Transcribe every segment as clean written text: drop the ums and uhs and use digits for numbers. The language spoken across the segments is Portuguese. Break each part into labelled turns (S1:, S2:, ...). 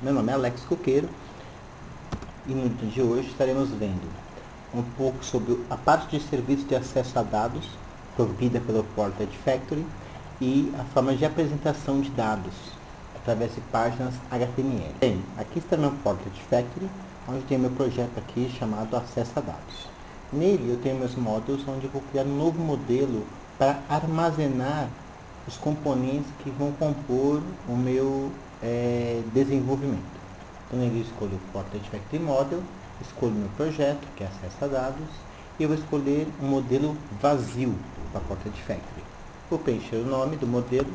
S1: Meu nome é Alex Coqueiro e no vídeo de hoje estaremos vendo um pouco sobre a parte de serviço de acesso a dados provida pelo Portage Factory e a forma de apresentação de dados através de páginas HTML. Bem, aqui está meu Portage Factory, onde tem meu projeto aqui chamado Acesso a Dados. Nele eu tenho meus módulos onde eu vou criar um novo modelo para armazenar os componentes que vão compor o meu desenvolvimento. Então eu escolho o Portage Factory Model, escolho meu projeto, que é acesso a dados, e eu vou escolher um modelo vazio para Portage Factory. Vou preencher o nome do modelo,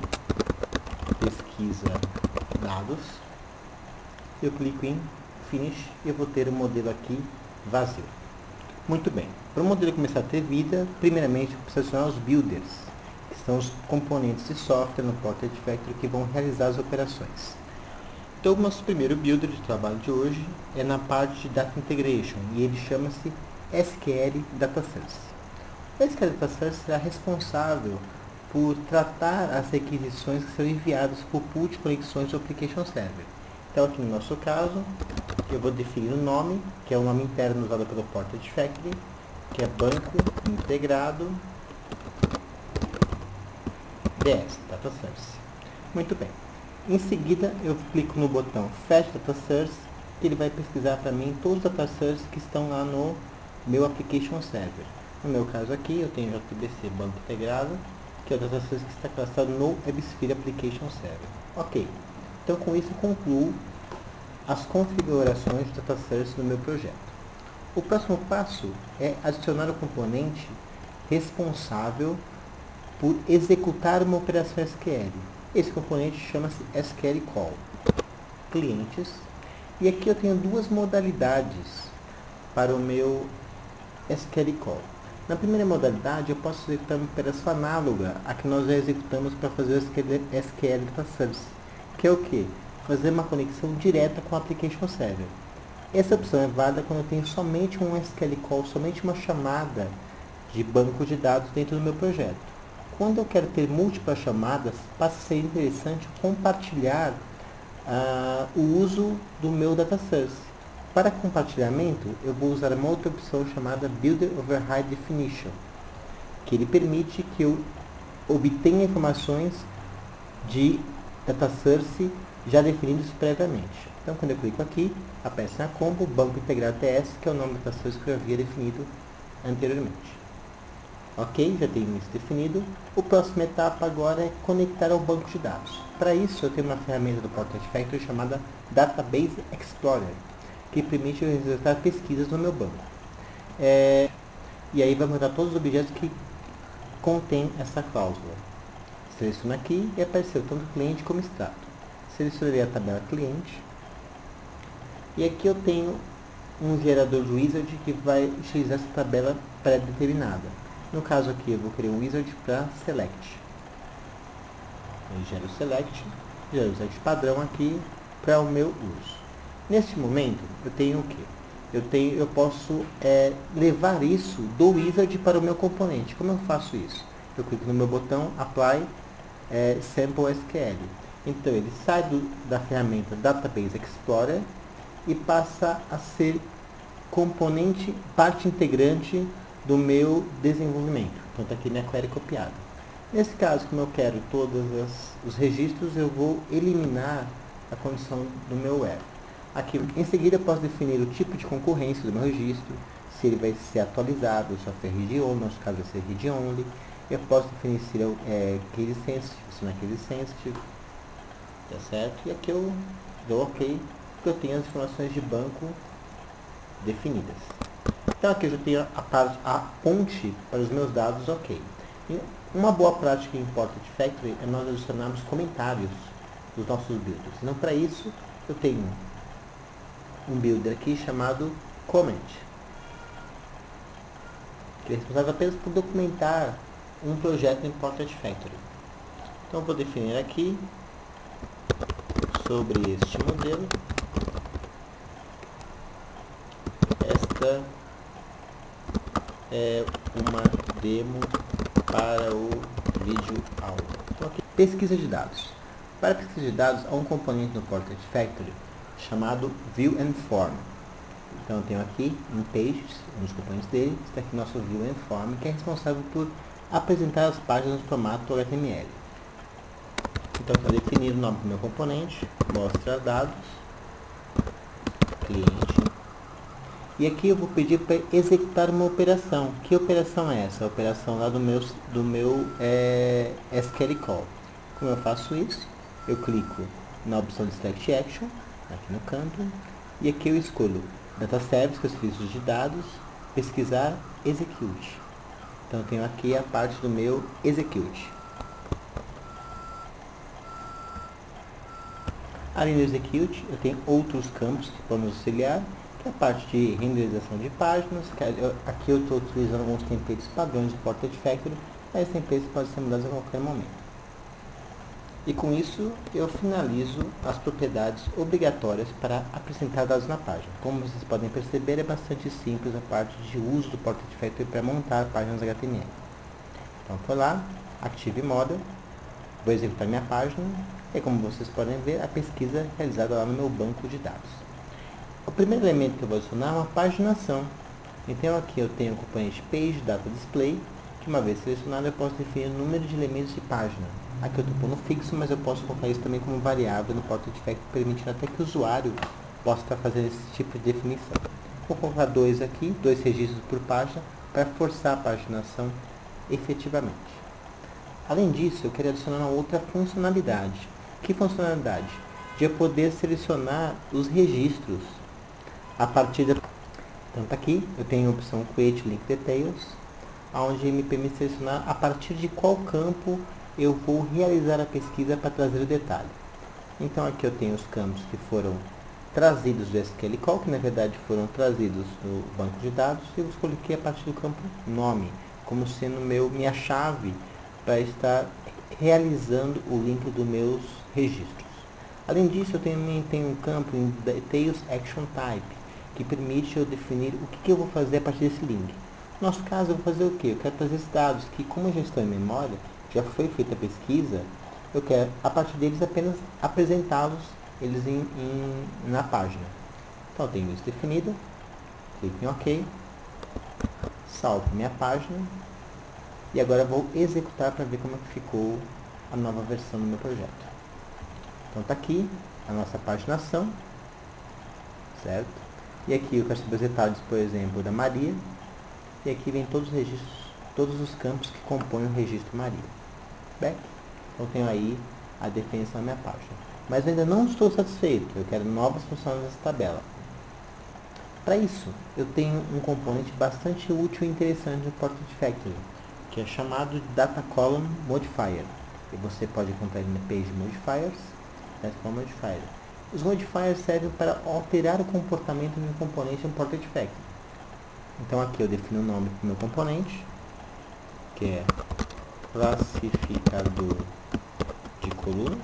S1: pesquisa dados, eu clico em Finish e eu vou ter o modelo aqui vazio. Muito bem, para o modelo começar a ter vida, primeiramente eu preciso adicionar os builders, que são os componentes de software no Portage Factory que vão realizar as operações. Então, o nosso primeiro builder de trabalho de hoje é na parte de Data Integration, e ele chama-se SQL Data Source. O SQL Data Source será responsável por tratar as requisições que serão enviadas por pool de conexões do Application Server. Então, aqui no nosso caso, eu vou definir o nome, que é o nome interno usado pelo Portage Factory, que é Banco Integrado DS, Data Source. Muito bem. Em seguida, eu clico no botão Fetch Data Source, que ele vai pesquisar para mim todos os data sources que estão lá no meu Application Server. No meu caso aqui, eu tenho JBC Banco Integrado, que é o data source que está cadastrado no WebSphere Application Server. Ok. Então, com isso, eu concluo as configurações de data source no meu projeto. O próximo passo é adicionar o componente responsável por executar uma operação SQL. Esse componente chama-se SQL Call. Clientes. E aqui eu tenho duas modalidades para o meu SQL Call. Na primeira modalidade, eu posso executar uma operação análoga a que nós já executamos para fazer o SQL Data Source, que é o que? Fazer uma conexão direta com o Application Server. Essa opção é válida quando eu tenho somente um SQL Call, somente uma chamada de banco de dados dentro do meu projeto. Quando eu quero ter múltiplas chamadas, passa a ser interessante compartilhar o uso do meu data source. Para compartilhamento, eu vou usar uma outra opção chamada Builder Override Definition, que ele permite que eu obtenha informações de data source já definidos previamente. Então, quando eu clico aqui, aparece na combo Banco Integrado TS, que é o nome do data source que eu havia definido anteriormente. Ok, já tenho isso definido. A próxima etapa agora é conectar ao banco de dados. Para isso, eu tenho uma ferramenta do Portage Factory chamada Database Explorer, que permite eu executar pesquisas no meu banco. E aí vai mostrar todos os objetos que contêm essa cláusula. Seleciono aqui e apareceu tanto cliente como extrato. Selecionarei a tabela cliente. E aqui eu tenho um gerador de wizard que vai utilizar essa tabela pré-determinada. No caso aqui, eu vou criar um wizard para select. Eu gero o select padrão aqui para o meu uso. Neste momento, eu tenho o que? Eu posso levar isso do wizard para o meu componente. Como eu faço isso? Eu clico no meu botão Apply Sample SQL. Então, ele sai da ferramenta Database Explorer e passa a ser componente, parte integrante do meu desenvolvimento. Então está aqui minha query copiada. Nesse caso, como eu quero todos os registros, eu vou eliminar a condição do meu where. Aqui, em seguida, eu posso definir o tipo de concorrência do meu registro, se ele vai ser atualizado, se é read only, no nosso caso vai ser read only. Eu posso definir se é case sensitive, se não é case sensitive, tá certo? E aqui eu dou ok, porque eu tenho as informações de banco definidas. Então aqui eu já tenho a ponte para os meus dados ok. E uma boa prática em Portage Factory é nós adicionarmos comentários dos nossos builders. Então para isso eu tenho um builder aqui chamado Comment, que é responsável apenas por documentar um projeto em Portage Factory. Então eu vou definir aqui sobre este modelo. Esta é uma demo para o vídeo aula. Então, aqui, pesquisa de dados. Para pesquisa de dados, há um componente no Portage Factory chamado View and Form. Então eu tenho aqui em Pages, um dos componentes dele, está aqui nosso View and Form, que é responsável por apresentar as páginas no formato HTML. Então está definido o nome do meu componente, mostra dados, cliente. E aqui eu vou pedir para executar uma operação. Que operação é essa? A operação lá do meu SQL Call. Como eu faço isso? Eu clico na opção de Select Action, aqui no canto, e aqui eu escolho Data Service, que é o serviço de dados, pesquisar, execute. Então eu tenho aqui a parte do meu execute. Ali no execute eu tenho outros campos que podem auxiliar, que é a parte de renderização de páginas. Aqui eu estou utilizando alguns templates padrões de Portrait Factory, mas esses templates podem ser mudados a qualquer momento. E com isso eu finalizo as propriedades obrigatórias para apresentar dados na página. Como vocês podem perceber, é bastante simples a parte de uso do Portrait Factory para montar páginas HTML. Então foi lá, Active Model, vou executar minha página, e como vocês podem ver, a pesquisa é realizada lá no meu banco de dados. O primeiro elemento que eu vou adicionar é uma paginação. Então aqui eu tenho o componente Page Data Display, que uma vez selecionado eu posso definir o número de elementos de página. Aqui eu estou pondo fixo, mas eu posso colocar isso também como variável no Portrait Factory, permitindo até que o usuário possa estar fazendo esse tipo de definição. Vou colocar 2 aqui, 2 registros por página, para forçar a paginação efetivamente. Além disso, eu quero adicionar uma outra funcionalidade. Que funcionalidade? De eu poder selecionar os registros a partir da... Então tá aqui, eu tenho a opção Create Link Details, onde me permite selecionar a partir de qual campo eu vou realizar a pesquisa para trazer o detalhe. Então aqui eu tenho os campos que foram trazidos do SQL Call, que na verdade foram trazidos do banco de dados, e eu coloquei a partir do campo nome, como sendo minha chave para estar realizando o link dos meus registros. Além disso, eu também tenho um campo em Details Action Type, que permite eu definir o que eu vou fazer a partir desse link. No nosso caso, eu vou fazer o que? Eu quero trazer esses dados que, como já estão em memória, já foi feita a pesquisa, eu quero, a partir deles, apenas apresentá-los eles na página. Então, eu tenho isso definido, clico em OK, salvo minha página, e agora eu vou executar para ver como é que ficou a nova versão do meu projeto. Então está aqui a nossa paginação, certo? E aqui eu quero saber os detalhes, por exemplo, da Maria, e aqui vem todos os registros, todos os campos que compõem o registro Maria. Back. Então tenho aí a definição da minha página. Mas eu ainda não estou satisfeito, eu quero novas funções nessa tabela. Para isso, eu tenho um componente bastante útil e interessante no Portrait Factory, que é chamado de Data Column Modifier. E você pode encontrar ele no Page Modifiers, Data Column Modifier. Os modifiers servem para alterar o comportamento do meu componente no Portrait Factory. Então aqui eu defino o nome do meu componente, que é classificador de colunas,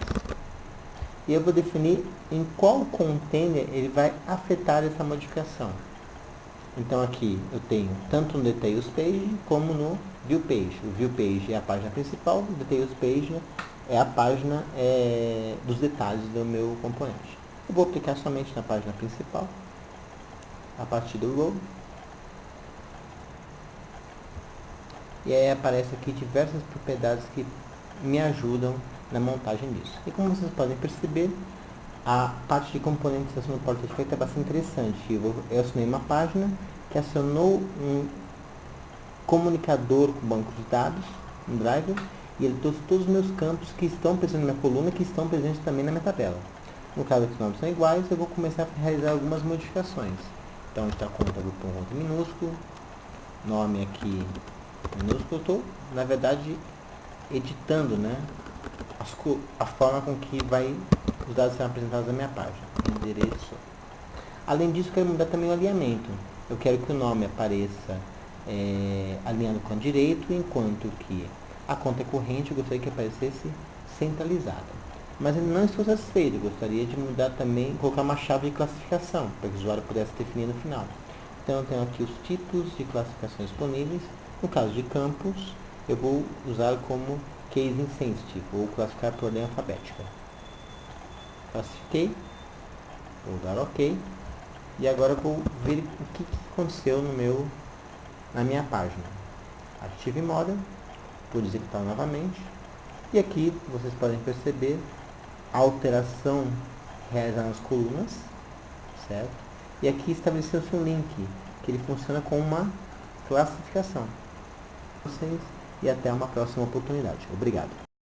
S1: e eu vou definir em qual container ele vai afetar essa modificação. Então aqui eu tenho tanto no Details Page como no View Page. O View Page é a página principal, o Details Page é a página dos detalhes do meu componente. Eu vou aplicar somente na página principal, a partir do row. E aí aparece aqui diversas propriedades que me ajudam na montagem disso. E como vocês podem perceber, a parte de componentes no Portrait Factory é bastante interessante. Eu assinei uma página que acionou um comunicador com o banco de dados, um driver, e ele trouxe todos os meus campos que estão presentes na minha coluna, que estão presentes também na minha tabela. No caso que os nomes são iguais, eu vou começar a realizar algumas modificações. Então está conta grupo conta minúsculo, nome aqui minúsculo. Eu estou, na verdade, editando, né, a forma com que os dados serão apresentados na minha página. Endereço. Além disso, eu quero mudar também o alinhamento. Eu quero que o nome apareça alinhado com o direito, enquanto que a conta corrente eu gostaria que aparecesse centralizada. Mas eu não estou satisfeito, eu gostaria de mudar também, colocar uma chave de classificação, para que o usuário pudesse definir no final. Então eu tenho aqui os tipos de classificação disponíveis. No caso de campos, eu vou usar como case insensitive, ou classificar por ordem alfabética. Classifiquei. Vou dar OK. E agora eu vou ver o que aconteceu na minha página. Active Modem. Vou executar novamente. E aqui vocês podem perceber a alteração realizada nas colunas, certo? E aqui estabeleceu-se um link, que ele funciona como uma classificação. Vocês e até uma próxima oportunidade. Obrigado.